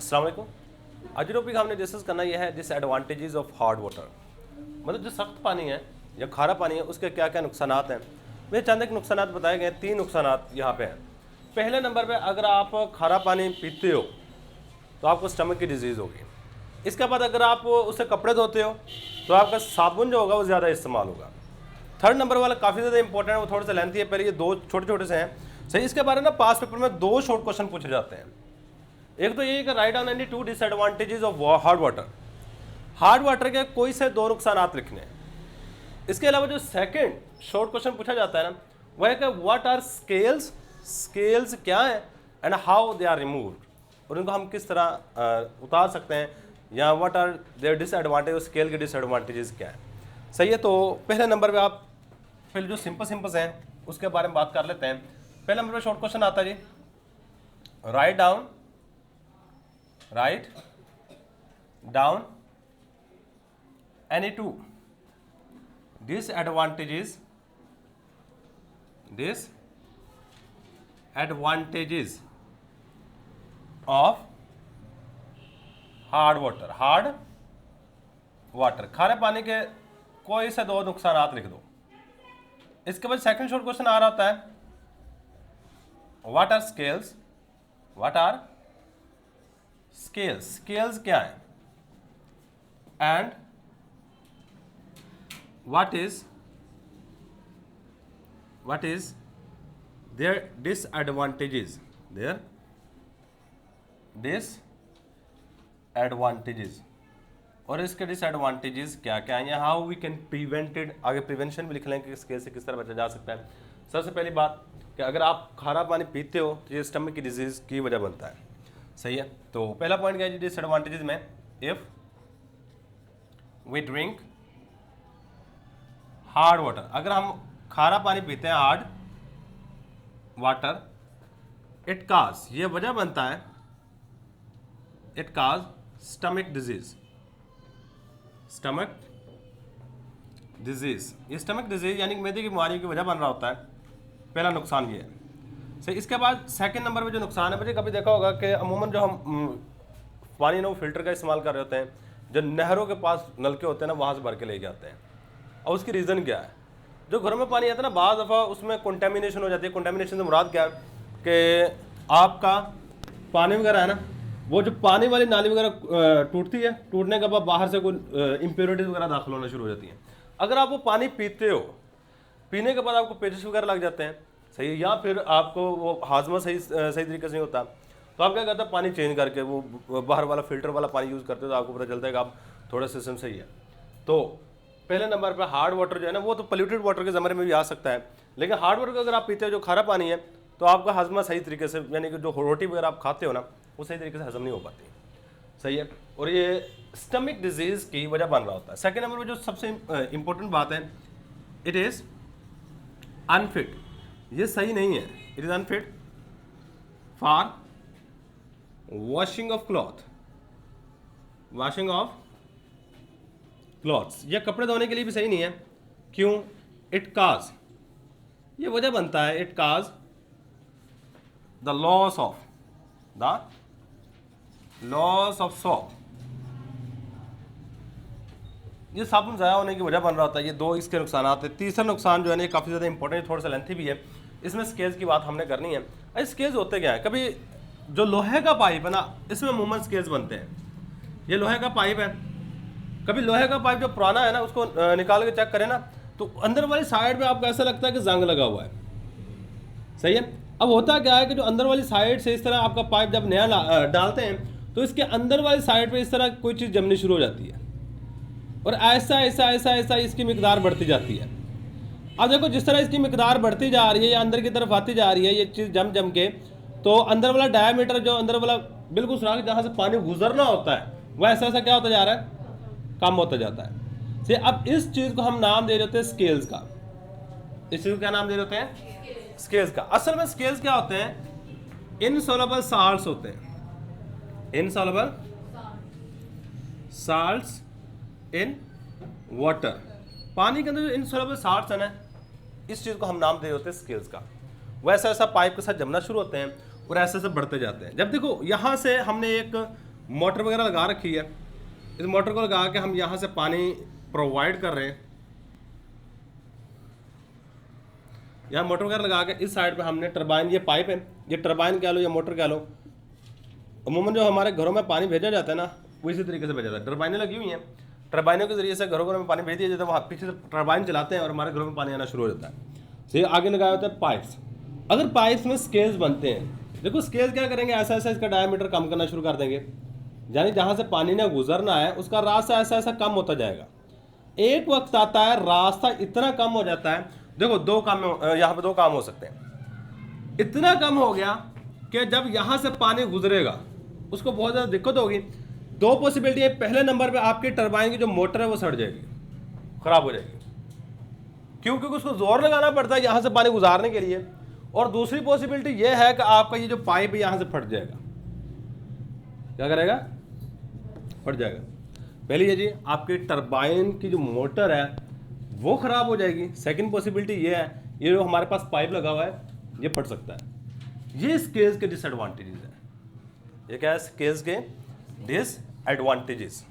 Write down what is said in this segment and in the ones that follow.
अस्सलाम वालेकुम। आज जो टॉपिक हमने डिस्कस करना यह है डिसएडवांटेजेस ऑफ हार्ड वाटर। मतलब जो सख्त पानी है या खारा पानी है उसके क्या क्या नुकसान हैं। मेरे चंद एक नुकसान बताए गए, 3 नुकसान यहाँ पे हैं। पहले नंबर पे अगर आप खारा पानी पीते हो तो आपको स्टमक की डिजीज़ होगी। इसके बाद अगर आप उससे कपड़े धोते हो तो आपका साबुन जो होगा वो ज़्यादा इस्तेमाल होगा। थर्ड नंबर वाला काफ़ी ज़्यादा इंपॉर्टेंट है, वो थोड़ा सा लेंथी है। पहले ये 2 छोटे छोटे से हैं सही। इसके बारे में ना पास पेपर में 2 शॉर्ट क्वेश्चन पूछे जाते हैं। एक तो ये कि right down any 2 disadvantages of hard water. Hard water के कोई से 2 नुकसान लिखने हैं। इसके अलावा जो सेकंड शॉर्ट क्वेश्चन पूछा जाता है ना वह है कि व्हाट आर स्केल्स, स्केल्स क्या है and how they are removed, और इनको हम किस तरह उतार सकते हैं, या what are their disadvantage, scale के डिसएडवांटेजेस क्या है। सही है। तो पहले नंबर पे आप पहले जो सिंपल हैं उसके बारे में बात कर लेते हैं। पहले नंबर पे शॉर्ट क्वेश्चन आता है जी, right down any 2 disadvantages of hard water. खारे पानी के कोई से 2 नुकसान लिख दो। इसके बाद सेकंड शॉर्ट क्वेश्चन आ रहा होता है, व्हाट आर स्केल्स, स्केल्स क्या है, and what is their disadvantages, और इसके डिसएडवांटेजेस क्या क्या हैं, हाउ वी कैन प्रिवेंटेड। आगे प्रिवेंशन भी लिख लें कि स्केल से किस तरह बचा जा सकता है। सबसे पहली बात कि अगर आप खारा पानी पीते हो तो ये स्टमक की डिजीज़ की वजह बनता है। सही है। तो पहला पॉइंट क्या है डिसएडवांटेजेस में, if we drink hard water, अगर हम खारा पानी पीते हैं हार्ड वाटर, इट काज, ये वजह बनता है, इट काज स्टमक डिजीज। ये स्टमक डिजीज यानी कि मैदे की बीमारी की वजह बन रहा होता है। पहला नुकसान ये है। सही। इसके बाद सेकंड नंबर पे जो नुकसान है, मुझे कभी देखा होगा कि अमूमन जो हम पानी ना वो फिल्टर का इस्तेमाल कर रहे होते हैं, जो नहरों के पास नलके होते हैं ना वहाँ से भर के ले जाते हैं। और उसकी रीज़न क्या है, जो घरों में पानी आता है ना बाज़ दफ़ा उसमें कंटेमिनेशन हो जाती है। कंटेमिनेशन से मुराद क्या है कि आपका पानी वगैरह है ना, वो जो पानी वाली नाली वगैरह टूटती है, टूटने के बाद बाहर से कोई इम्प्योरिटीज़ वगैरह दाखिल होना शुरू हो जाती हैं। अगर आप वो पानी पीते हो, पीने के बाद आपको पेचिश वगैरह लग जाते हैं, सही, या फिर आपको वो हाजमा सही तरीके से नहीं होता, तो आप क्या करते हैं, पानी चेंज करके वो बाहर वाला फिल्टर वाला पानी यूज़ करते हो, तो आपको पता चलता है कि आप थोड़ा सिस्टम सही है। तो पहले नंबर पर हार्ड वाटर जो है ना वो तो पोल्यूटेड वाटर के ज़माने में भी आ सकता है, लेकिन हार्ड वाटर अगर आप पीते हो जो खारा पानी है तो आपका हजमा सही तरीके से, यानी कि जो रोटी वगैरह आप खाते हो ना वो सही तरीके से हजम नहीं हो पाती। सही है। और ये स्टमक डिजीज़ की वजह बन रहा होता है। सेकेंड नंबर पर जो सबसे इंपॉर्टेंट बात है, इट इज़ अनफिट, ये सही नहीं है, it is unfit for washing of clothes, ये कपड़े धोने के लिए भी सही नहीं है। क्यों? इट काज, ये वजह बनता है, it cause the loss of soap, ये साबुन ज़ाया होने की वजह बन रहा होता है। ये 2 इसके नुकसान आते हैं। तीसरा नुकसान जो है ना काफ़ी ज़्यादा इंपॉर्टेंट, थोड़ा सा लेंथी भी है, इसमें स्केल्स की बात हमने करनी है। अरे स्केल्स होते क्या है, कभी जो लोहे का पाइप है ना इसमें अमूमन स्केल्स बनते हैं। ये लोहे का पाइप है, कभी लोहे का पाइप जो पुराना है ना उसको निकाल के चेक करें ना तो अंदर वाली साइड पे आपको ऐसा लगता है कि जंग लगा हुआ है। सही है। अब होता क्या है कि जो अंदर वाली साइड से इस तरह आपका पाइप जब नया डालते हैं तो इसके अंदर वाली साइड पे इस तरह कोई चीज़ जमनी शुरू हो जाती है, और ऐसा इसकी मिकदार बढ़ती जाती है। अब देखो जिस तरह इसकी मिकदार बढ़ती जा रही है या अंदर की तरफ आती जा रही है ये चीज़ जम के, तो अंदर वाला डायमीटर, जो अंदर वाला बिल्कुल सुराख जहाँ से पानी गुजरना होता है वह ऐसा क्या होता जा रहा है, कम होता जाता है। से अब इस चीज़ को हम नाम दे देते हैं स्केल्स का। इस चीज़ को क्या नाम दे देते हैं, स्केल्स का। असल में स्केल्स क्या होते हैं, इनसॉल्युबल साल्ट्स होते हैं, इनसॉल्युबल साल्ट्स इन वाटर। पानी के अंदर जो इनसॉल्युबल साल्ट्स है ना इस चीज़ को हम नाम दे देते हैं स्केल्स का। वैसा ऐसा पाइप के साथ जमना शुरू होते हैं और ऐसे ऐसे बढ़ते जाते हैं। जब देखो यहाँ से हमने एक मोटर वगैरह लगा रखी है, इस मोटर को लगा के हम यहाँ से पानी प्रोवाइड कर रहे हैं। यहाँ मोटर वगैरह लगा के इस साइड पे हमने टरबाइन, ये पाइप है, ये टरबाइन कह लो या मोटर कह लो। अमूमन जो हमारे घरों में पानी भेजा जाता है ना, वो इसी तरीके से भेजा जाता है। टरबाइनें लगी हुई हैं, टरबाइनों के जरिए से घरों घरों में पानी भेज दिया जाता है। वहाँ पीछे से टरबाइन चलाते हैं और हमारे घरों में पानी आना शुरू हो जाता है। तो ये आगे लगाया होता है पाइप्स। अगर पाइप्स में स्केल्स बनते हैं, देखो स्केल्स क्या करेंगे, ऐसा ऐसा इसका डायमीटर कम करना शुरू कर देंगे, यानी जहाँ से पानी ने गुजरना है उसका रास्ता ऐसा ऐसा कम होता जाएगा। एक वक्त आता है रास्ता इतना कम हो जाता है, देखो दो काम, यहाँ पे दो काम हो सकते हैं। इतना कम हो गया कि जब यहाँ से पानी गुजरेगा उसको बहुत ज़्यादा दिक्कत होगी। दो पॉसिबिलिटी है, पहले नंबर पे आपकी टरबाइन की जो मोटर है वो सड़ जाएगी, खराब हो जाएगी, क्योंकि उसको जोर लगाना पड़ता है यहाँ से पानी गुजारने के लिए। और दूसरी पॉसिबिलिटी ये है कि आपका ये जो पाइप है यहाँ से फट जाएगा। क्या करेगा? फट जाएगा। पहली ये जी आपकी टरबाइन की जो मोटर है वो खराब हो जाएगी। सेकंड पॉसिबिलिटी ये है, ये जो हमारे पास पाइप लगा हुआ है ये फट सकता है। ये स्केल्स के डिसएडवांटेजेस है। ये क्या है? स्केल्स के डिसएडवांटेजेस।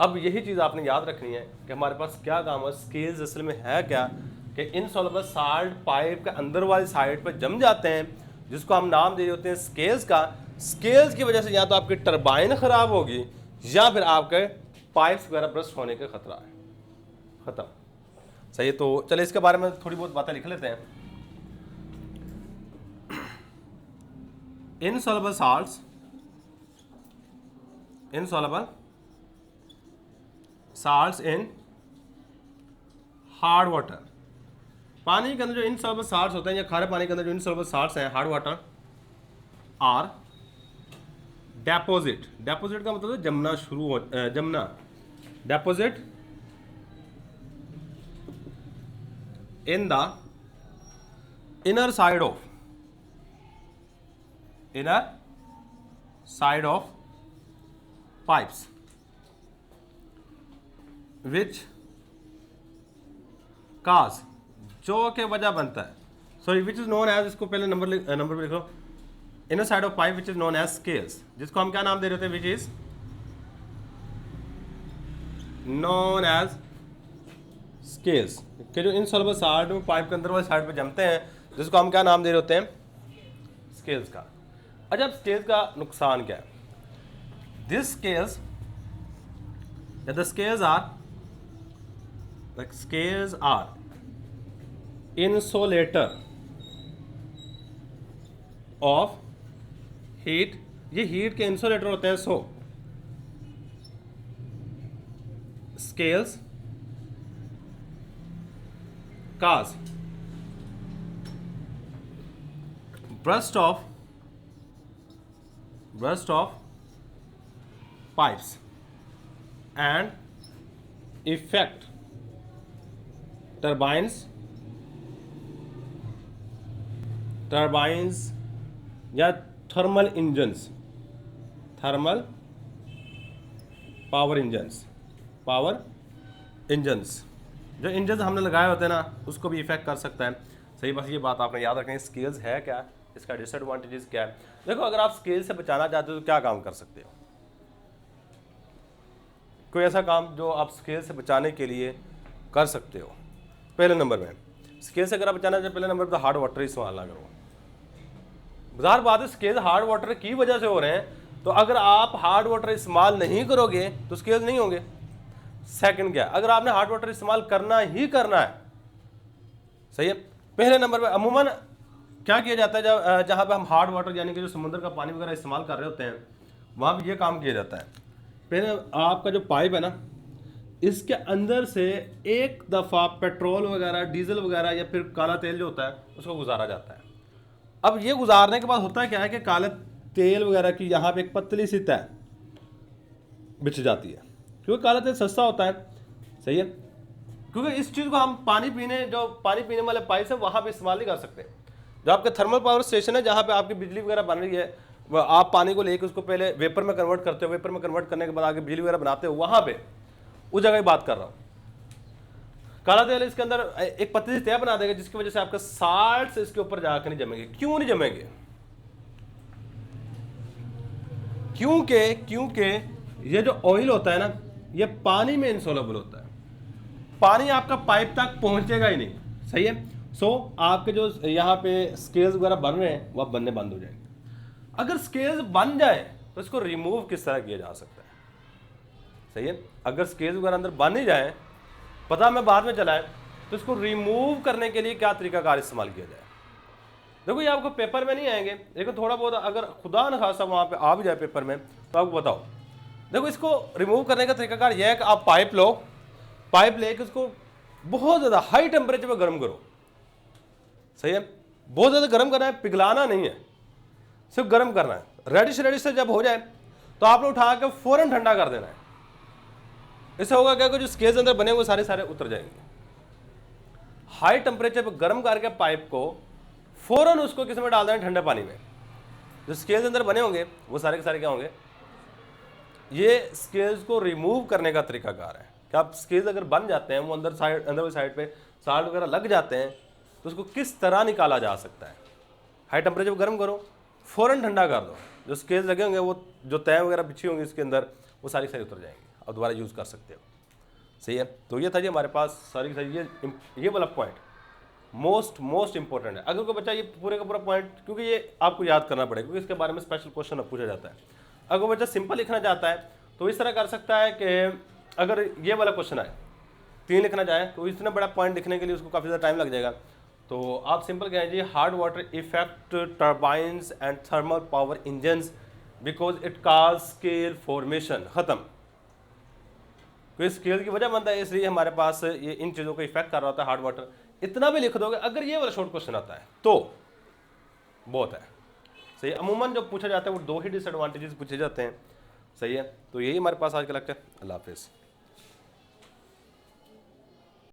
अब यही चीज़ आपने याद रखनी है कि हमारे पास क्या काम है। स्केल्स असल में है क्या कि इनसॉल्युबल साल्ट पाइप के अंदर वाली साइड पर जम जाते हैं, जिसको हम नाम दे होते हैं स्केल्स का। स्केल्स की वजह से या तो आपकी टरबाइन खराब होगी या फिर आपके पाइप्स वगैरह ब्रस्ट होने का खतरा है। खत्म। सही है, तो चले इसके बारे में थोड़ी बहुत बातें लिख लेते हैं। Insoluble salts, insoluble salts in hard water. पानी के अंदर जो इनसॉल्युबल साल्ट्स होते हैं या खारे पानी के अंदर जो इनसॉल्युबल साल्ट्स हैं hard water are deposit. Deposit का मतलब जमना शुरू हो, जमना, deposit in the inner side of pipes which cause, जो के वजह बनता है, sorry which is known as, इसको पहले नंबर पे लिख लो, inner side of pipe which is known as scales, जिसको हम क्या नाम दे रहे थे, which is known as scales, के जो इनसॉल्युबल साल्ट में पाइप के अंदर वाले साइड पे जमते हैं, जिसको हम क्या नाम दे रहे होते हैं, स्केल्स का। अच्छा, अब स्केल्स का नुकसान क्या है? This scales, the scales are insulator of heat, ये हीट के इंसुलेटर होते हैं। So scales cause burst of pipes and affect turbines या thermal engines, thermal power engines, जो इंजन हमने लगाए होते हैं ना उसको भी इफेक्ट कर सकता है। सही, बस ये बात आपने याद रखनी है। स्केल्स है क्या, इसका डिसएडवांटेजेस क्या है। देखो, अगर आप स्केल से बचाना चाहते हो तो क्या काम कर सकते हो? कोई ऐसा काम जो आप स्केल से बचाने के लिए कर सकते हो? पहले नंबर में स्केल से अगर आप बचाना चाहते हो, पहले नंबर पर हार्ड वाटर इस्तेमाल ना करो। बाजार बात है, स्केल हार्ड वाटर की वजह से हो रहे हैं, तो अगर आप हार्ड वाटर इस्तेमाल नहीं करोगे तो स्केल नहीं होंगे। सेकंड क्या, अगर आपने हार्ड वाटर इस्तेमाल करना ही करना है, सही है, पहले नंबर पे अमूमन क्या किया जाता है, जहाँ पे हम हार्ड वाटर यानी कि जो समुद्र का पानी वगैरह इस्तेमाल कर रहे होते हैं, वहाँ पे ये काम किया जाता है। पहले आपका जो पाइप है ना, इसके अंदर से एक दफ़ा पेट्रोल वगैरह, डीजल वगैरह या फिर काला तेल जो होता है उसको गुजारा जाता है। अब ये गुजारने के बाद होता क्या है कि काले तेल वगैरह की यहाँ पे एक पतली सी तह बिछ जाती है, क्योंकि काला तेल सस्ता होता है। सही है, क्योंकि इस चीज़ को हम पानी पीने वाले पाइप है वहाँ पे इस्तेमाल नहीं कर सकते। जो आपके थर्मल पावर स्टेशन है, जहाँ पे आपकी बिजली वगैरह बन रही है, आप पानी को लेकर उसको पहले वेपर में कन्वर्ट करते हो, वेपर में कन्वर्ट करने के बाद आगे बिजली वगैरह बनाते हो, वहाँ पे उस जगह की बात कर रहा हूँ। काला तेल इसके अंदर एक पतली सी तह बना देगा, जिसकी वजह से आपका साल्ट इसके ऊपर जाकर नहीं जमेंगे। क्यों नहीं जमेंगे? क्योंकि ये जो ऑयल होता है ना, ये पानी में इनसॉल्युबल होता है, पानी आपका पाइप तक पहुंचेगा ही नहीं, सही है। सो आपके जो यहाँ पे स्केल्स वगैरह बन रहे हैं वो अब बनने बंद हो जाएंगे। अगर स्केल्स बन जाए तो इसको रिमूव किस तरह किया जा सकता है, सही है। अगर स्केल्स वगैरह अंदर बन ही जाए, पता मैं बाद में चला है, तो इसको रिमूव करने के लिए क्या तरीकाकार इस्तेमाल किया जाए। देखो ये आपको पेपर में नहीं आएंगे, लेकिन थोड़ा बहुत अगर खुदा न खासा वहाँ पे आ भी जाए पेपर में तो आपको बताओ। देखो इसको रिमूव करने का तरीकाकार यह है कि आप पाइप लो, पाइप लेके उसको बहुत ज़्यादा हाई टेम्परेचर पे गर्म करो, सही है। बहुत ज़्यादा गर्म करना है, पिघलाना नहीं है, सिर्फ गर्म करना है। रेडिश से जब हो जाए तो आपने उठा के फौरन ठंडा कर देना है। इससे होगा क्या कि जो स्केल्स अंदर बने हुए सारे उतर जाएंगे। हाई टेम्परेचर पे गर्म करके पाइप को फौरन उसको किस में डाल देना, ठंडे पानी में। जो स्केल्स अंदर बने होंगे वो सारे के सारे क्या होंगे, ये स्केल्स को रिमूव करने का तरीकाकार है कि आप स्केल्स अगर बन जाते हैं, वो अंदर वाली साइड पे साल्ट वगैरह लग जाते हैं, तो उसको किस तरह निकाला जा सकता है। हाई टेम्परेचर पर गर्म करो, फ़ौरन ठंडा कर दो, जो स्केल्स लगे होंगे वो जो तय वगैरह बिछी होंगी इसके अंदर वो सारी उतर जाएंगी, और दोबारा यूज़ कर सकते हो, सही है। तो ये था जी हमारे पास सारी ये वाला पॉइंट मोस्ट इंपॉर्टेंट है। अगर कोई बच्चा ये पूरे का पूरा पॉइंट, क्योंकि ये आपको याद करना पड़ेगा, क्योंकि इसके बारे में स्पेशल क्वेश्चन पूछा जाता है। अगर बच्चा सिंपल लिखना चाहता है तो इस तरह कर सकता है कि अगर ये वाला क्वेश्चन आए 3 लिखना चाहे तो इतना बड़ा पॉइंट लिखने के लिए उसको काफ़ी ज़्यादा टाइम लग जाएगा। तो आप सिंपल कहें जी, hard water effect turbines and thermal power engines because it cause scale formation, ख़त्म। तो इस स्केल की वजह बनता है, इसलिए हमारे पास ये इन चीज़ों को इफेक्ट कर रहा होता है हार्ड वाटर। इतना भी लिख दोगे अगर ये वाला शॉर्ट क्वेश्चन आता है तो बहुत है, सही। अमूमन जो पूछा जाता है वो 2 ही डिसएडवांटेजेस पूछे जाते हैं, सही है। तो यही हमारे पास आज का लेक्चर। अल्लाह हाफिज़।